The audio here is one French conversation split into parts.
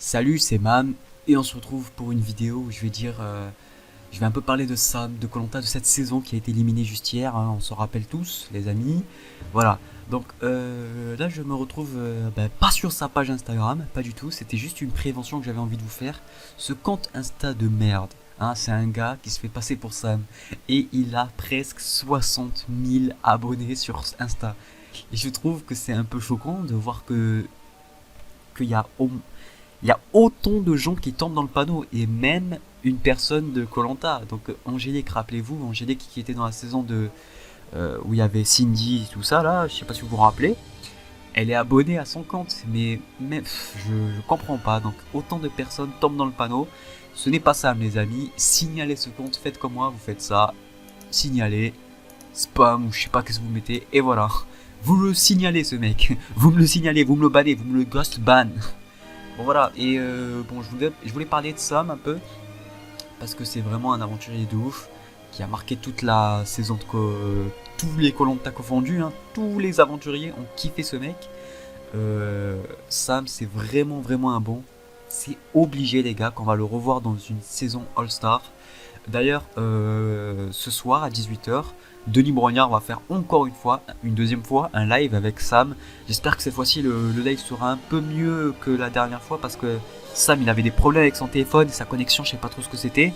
Salut, c'est Mam et on se retrouve pour une vidéo où je vais un peu parler de Sam, de koh de cette saison qui a été éliminée juste hier, hein, on s'en rappelle tous, les amis. Voilà, donc là je me retrouve pas sur sa page Instagram, pas du tout, c'était juste une prévention que j'avais envie de vous faire. Ce compte Insta de merde, hein, c'est un gars qui se fait passer pour Sam et il a presque 60 000 abonnés sur Insta. Et je trouve que c'est un peu choquant de voir qu'il y a il y a autant de gens qui tombent dans le panneau et même une personne de koh. Donc Angélique, rappelez-vous, Angélique qui était dans la saison où il y avait Cindy et tout ça là, je sais pas si vous vous rappelez. Elle est abonnée à son compte, je comprends pas. Donc autant de personnes tombent dans le panneau. Ce n'est pas ça, mes amis. Signalez ce compte, faites comme moi, vous faites ça. Signalez, spam ou je sais pas qu'est-ce que vous mettez et voilà. Vous le signalez ce mec. Vous me le signalez, vous me le bannez, vous me le ghost ban. Bon voilà, et bon, je voulais parler de Sam un peu, parce que c'est vraiment un aventurier de ouf, qui a marqué toute la saison tous les Koh-Lanta confondus, hein, tous les aventuriers ont kiffé ce mec. Sam, c'est vraiment vraiment un bon. C'est obligé les gars qu'on va le revoir dans une saison All-Star. D'ailleurs, ce soir à 18 h, Denis Brognard va faire encore une deuxième fois, un live avec Sam. J'espère que cette fois-ci le live sera un peu mieux que la dernière fois parce que Sam il avait des problèmes avec son téléphone, sa connexion, je sais pas trop ce que c'était.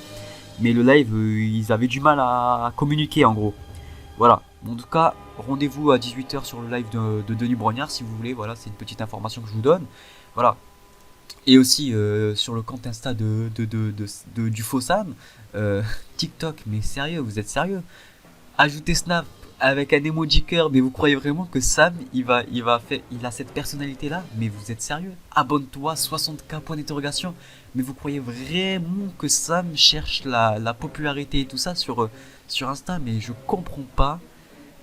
Mais le live, ils avaient du mal à communiquer en gros. Voilà. En tout cas, rendez-vous à 18 h sur le live de Denis Brognard si vous voulez. Voilà, c'est une petite information que je vous donne. Voilà. Et aussi sur le compte Insta du faux Sam, euh, TikTok, mais sérieux, vous êtes sérieux? Ajoutez Snap avec un emoji cœur, mais vous croyez vraiment que Sam, il a cette personnalité-là? Mais vous êtes sérieux? Abonne-toi, 60K point d'interrogation. Mais vous croyez vraiment que Sam cherche la popularité et tout ça sur Insta? Mais je comprends pas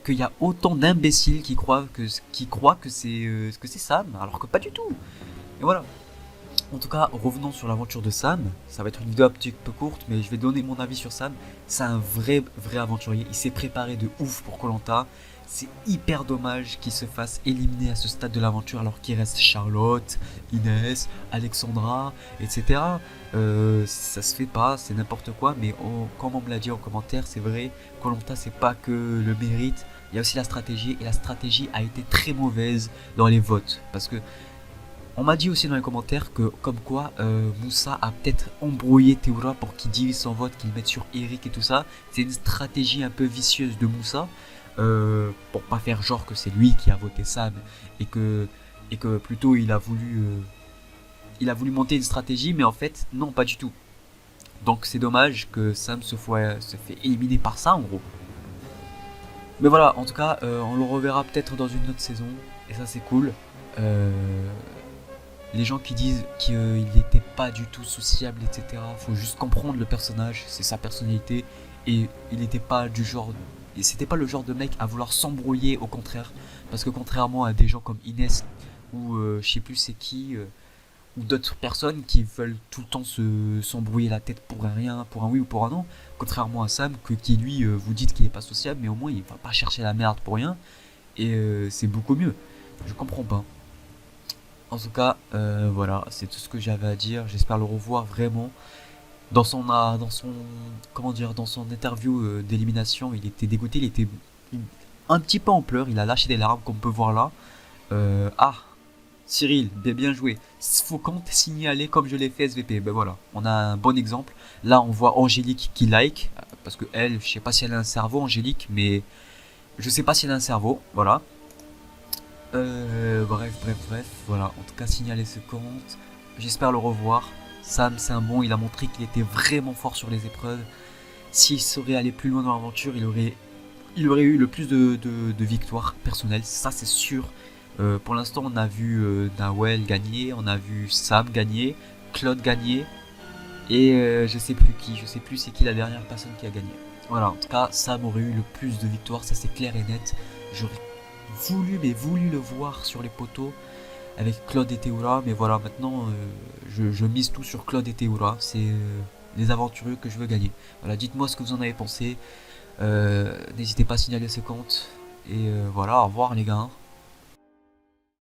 qu'il y a autant d'imbéciles qui croient que c'est Sam, alors que pas du tout. Et voilà. En tout cas, revenons sur l'aventure de Sam. Ça va être une vidéo un petit peu courte, mais je vais donner mon avis sur Sam. C'est un vrai aventurier. Il s'est préparé de ouf pour koh. C'est hyper dommage qu'il se fasse éliminer à ce stade de l'aventure alors qu'il reste Charlotte, Inès, Alexandra, etc. Ça se fait pas, c'est n'importe quoi, mais comme on me l'a dit en commentaire, c'est vrai, koh c'est pas que le mérite, il y a aussi la stratégie, et la stratégie a été très mauvaise dans les votes. Parce que on m'a dit aussi dans les commentaires que, comme quoi, Moussa a peut-être embrouillé Théoura pour qu'il divise son vote, qu'il mette sur Eric et tout ça. C'est une stratégie un peu vicieuse de Moussa, pour pas faire genre que c'est lui qui a voté Sam et que plutôt il a voulu monter une stratégie, mais en fait, non, pas du tout. Donc c'est dommage que Sam se fait éliminer par ça en gros. Mais voilà, en tout cas, on le reverra peut-être dans une autre saison, et ça c'est cool. Euh, les gens qui disent qu'il n'était pas du tout sociable, etc. Faut juste comprendre le personnage, c'est sa personnalité, et il n'était pas du genre, et c'était pas le genre de mec à vouloir s'embrouiller, au contraire, parce que contrairement à des gens comme Inès ou je sais plus c'est qui, ou d'autres personnes qui veulent tout le temps s'embrouiller la tête pour un rien, pour un oui ou pour un non, contrairement à Sam qui lui vous dites qu'il n'est pas sociable, mais au moins il va pas chercher la merde pour rien, et c'est beaucoup mieux. Je comprends pas. En tout cas, voilà, c'est tout ce que j'avais à dire. J'espère le revoir vraiment. Comment dire, dans son interview d'élimination, il était dégoûté, il était un petit peu en pleurs, il a lâché des larmes, comme on peut voir là. Ah, Cyril, bien joué. Faut compte signaler comme je l'ai fait SVP. Ben voilà, on a un bon exemple. Là, on voit Angélique qui like, parce que elle, je sais pas si elle a un cerveau, Angélique, mais je sais pas si elle a un cerveau. Voilà. Bref, voilà. En tout cas, signaler ce compte. J'espère le revoir. Sam, c'est un bon. Il a montré qu'il était vraiment fort sur les épreuves. S'il serait allé plus loin dans l'aventure, il aurait eu le plus de victoires personnelles. Ça, c'est sûr. Pour l'instant, on a vu Nawel gagner, on a vu Sam gagner, Claude gagner, et je sais plus qui. Je sais plus c'est qui la dernière personne qui a gagné. Voilà. En tout cas, Sam aurait eu le plus de victoires. Ça, c'est clair et net. J'aurais voulu le voir sur les poteaux avec Claude et Théoura, mais voilà, maintenant je mise tout sur Claude et Théoura, c'est les aventuriers que je veux gagner. Voilà, dites-moi ce que vous en avez pensé, n'hésitez pas à signaler ce compte, et voilà, au revoir les gars.